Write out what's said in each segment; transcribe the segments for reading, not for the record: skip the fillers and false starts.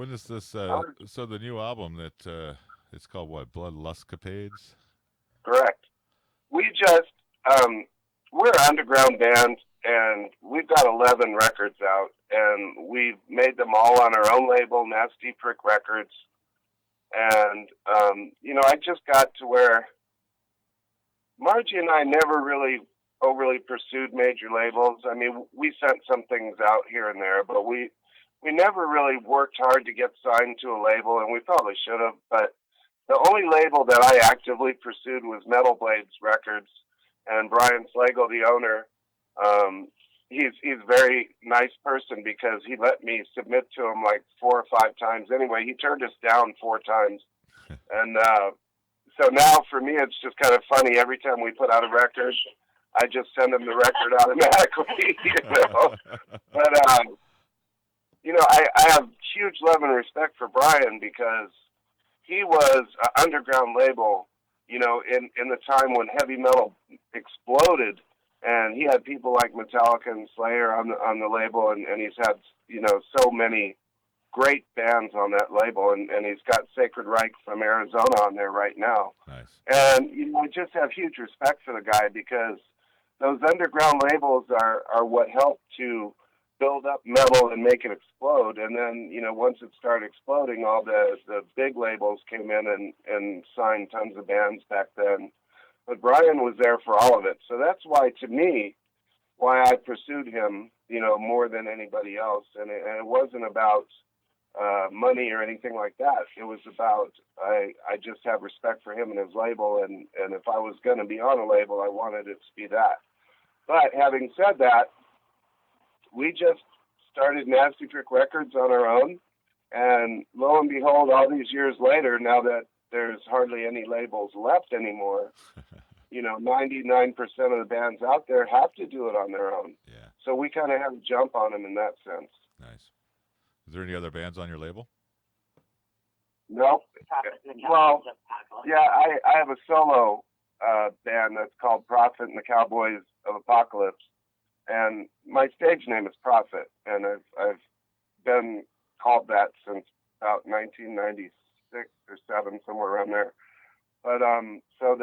When is this? Um, So the new album that it's called what? Bloodlustcapades. Correct. We just we're an underground band, and we've got 11 records out, and we've made them all on our own label, Nasty Prick Records. And I just got to where Margie and I never really overly pursued major labels. I mean, we sent some things out here and there, but we never really worked hard to get signed to a label, and we probably should have. But the only label that I actively pursued was Metal Blades Records, and Brian Slagle, the owner, um, he's a very nice person because he let me submit to him like 4 or 5 times. Anyway, he turned us down 4 times, and so now for me it's just kind of funny. Every time we put out a record, I just send him the record automatically, But I have huge love and respect for Brian because he was an underground label, in the time when heavy metal exploded, and he had people like Metallica and Slayer on the label, and he's had so many great bands on that label, and he's got Sacred Reich from Arizona on there right now. Nice. And I just have huge respect for the guy because those underground labels are what helped to build up metal and make it explode. And then once it started exploding, all the big labels came in and signed tons of bands back then. But Brian was there for all of it, so that's why to me why I pursued him, more than anybody else. And it wasn't about money or anything like that. It was about I just have respect for him and his label, and if I was going to be on a label, I wanted it to be that. But having said that, we just started Nasty Trick Records on our own, and lo and behold, all these years later, now that there's hardly any labels left anymore, 99% of the bands out there have to do it on their own. Yeah. So we kind of have a jump on them in that sense. Nice. Is there any other bands on your label? No. Well, yeah, I have a solo band that's called Prophet and the Cowboys of Apocalypse, and my stage name is Prophet, and I've been called that since about 1996 or seven, somewhere around there. But so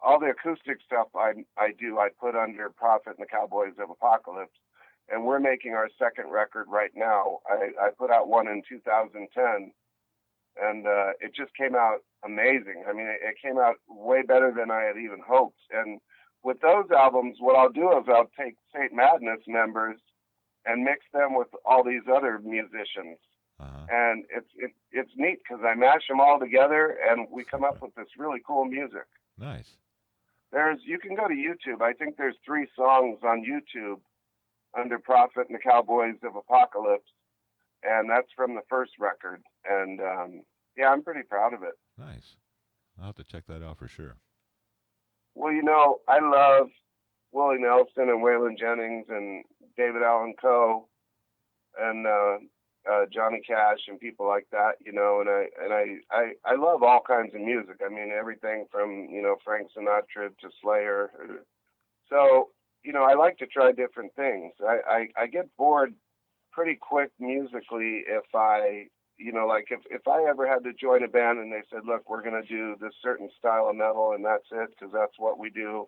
all the acoustic stuff I put under Prophet and the Cowboys of Apocalypse, and we're making our second record right now. I put out one in 2010, and it just came out amazing. I mean, it came out way better than I had even hoped. And with those albums, what I'll do is I'll take Saint Madness members and mix them with all these other musicians. Uh-huh. And it's neat because I mash them all together, and we come up with this really cool music. Nice. You can go to YouTube. I think there's 3 songs on YouTube under Prophet and the Cowboys of Apocalypse, and that's from the first record. And yeah, I'm pretty proud of it. Nice. I'll have to check that out for sure. Well, I love Willie Nelson and Waylon Jennings and David Allan Coe and Johnny Cash and people like that, and I love all kinds of music. I mean, everything from Frank Sinatra to Slayer. So I like to try different things. I get bored pretty quick musically if I like if I ever had to join a band and they said, look, we're going to do this certain style of metal and that's it because that's what we do.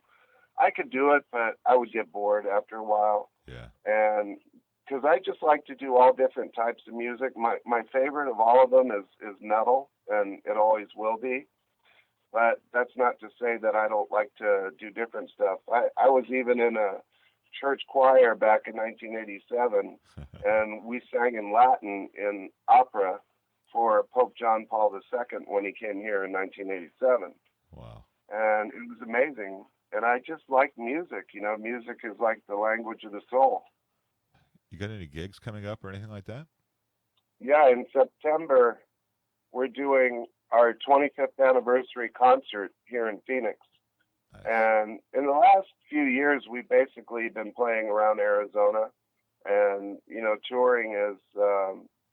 I could do it, but I would get bored after a while. Yeah. And because I just like to do all different types of music. My favorite of all of them is metal, and it always will be. But that's not to say that I don't like to do different stuff. I was even in a church choir back in 1987, and we sang in Latin in opera for Pope John Paul II when he came here in 1987. Wow. And it was amazing. And I just like music. Music is like the language of the soul. You got any gigs coming up or anything like that? Yeah, in September, we're doing our 25th anniversary concert here in Phoenix. Nice. And in the last few years, we've basically been playing around Arizona. And, touring is,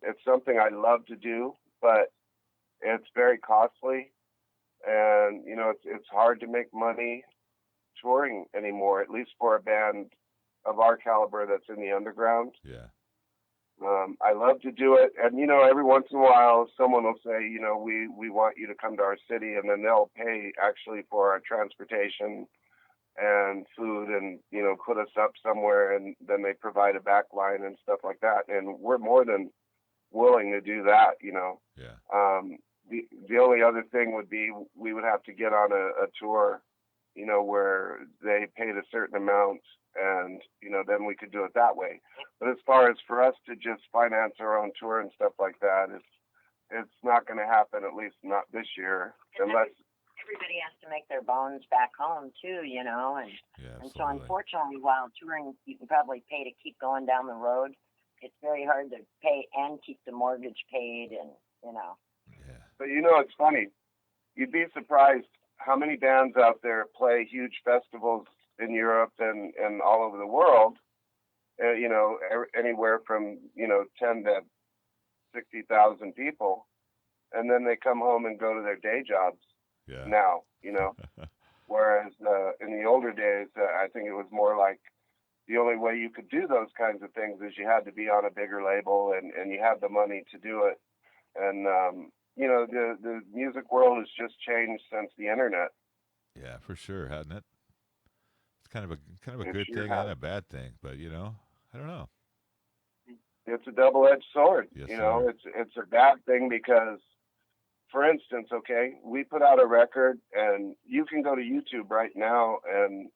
it's something I love to do, but it's very costly. And, it's hard to make money touring anymore, at least for a band of our caliber that's in the underground. Yeah. I love to do it, and every once in a while, someone will say, we want you to come to our city, and then they'll pay actually for our transportation and food, and put us up somewhere, and then they provide a back line and stuff like that, and we're more than willing to do that. Yeah. The only other thing would be we would have to get on a tour, where they paid a certain amount, and then we could do it that way. But as far as for us to just finance our own tour and stuff like that, it's not going to happen, at least not this year, unless everybody has to make their bones back home too, and Yeah, and so absolutely. unfortunately, while touring you can probably pay to keep going down the road, it's very hard to pay and keep the mortgage paid, and Yeah. But it's funny. You'd be surprised how many bands out there play huge festivals in Europe and all over the world. Anywhere from 10 to 60,000 people, and then they come home and go to their day jobs. Yeah. Now, whereas in the older days, I think it was more like the only way you could do those kinds of things is you had to be on a bigger label, and you had the money to do it. And the music world has just changed since the internet. Yeah, for sure, hadn't it? It's kind of a It good sure thing has. and a bad thing, but I don't know. It's a double-edged sword. Yes, sir. It's a bad thing because, for instance, okay, we put out a record, and you can go to YouTube right now, and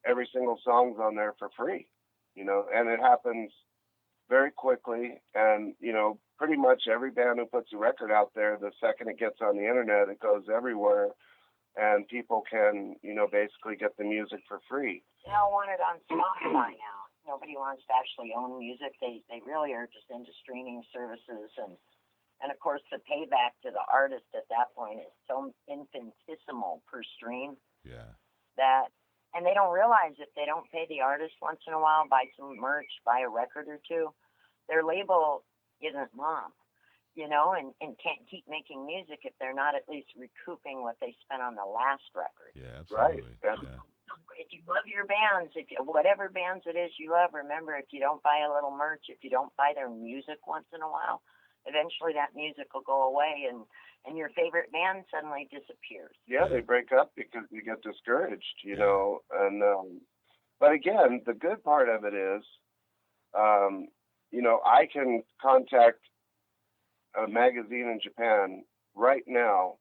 every single song's on there for free. And it happens very quickly, and pretty much every band who puts a record out there, the second it gets on the internet, it goes everywhere, and people can basically get the music for free. they all want it on Spotify now. Nobody wants to actually own music. They really are just into streaming services, and of course the payback to the artist at that point is so infinitesimal per stream Yeah. that, and they don't realize if they don't pay the artist once in a while, buy some merch, buy a record or two, their label isn't mom, and can't keep making music if they're not at least recouping what they spent on the last record. Yeah, Right. absolutely. Yeah. Yeah. If you love your bands, whatever bands it is you love, remember, if you don't buy a little merch, if you don't buy their music once in a while, eventually that music will go away, and your favorite band suddenly disappears. Yeah, they break up because you get discouraged, and but again, the good part of it is, I can contact a magazine in Japan right now,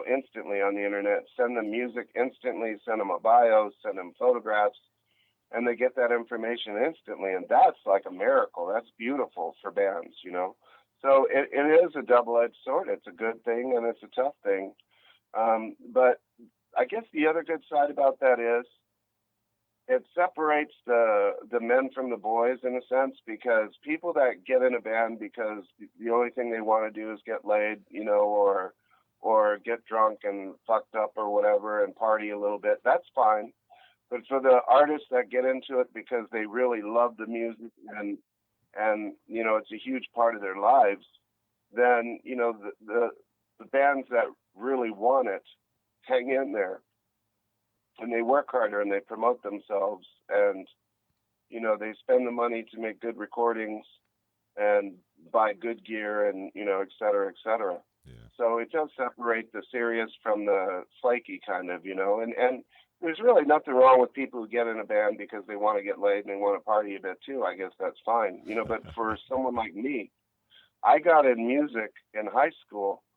instantly on the internet, send them music instantly, send them a bio, send them photographs, and they get that information instantly, and that's like a miracle. That's beautiful for bands, So it is a double-edged sword. It's a good thing and it's a tough thing. But I guess the other good side about that is it separates the men from the boys in a sense, because people that get in a band because the only thing they want to do is get laid, or get drunk and fucked up or whatever and party a little bit, that's fine. But for the artists that get into it because they really love the music and it's a huge part of their lives, then the bands that really want it hang in there, and they work harder and they promote themselves, and they spend the money to make good recordings and buy good gear, and et cetera, et cetera. Yeah. So it does separate the serious from the flaky kind of, and there's really nothing wrong with people who get in a band because they want to get laid and they want to party a bit too. I guess that's fine, but for someone like me, I got in music in high school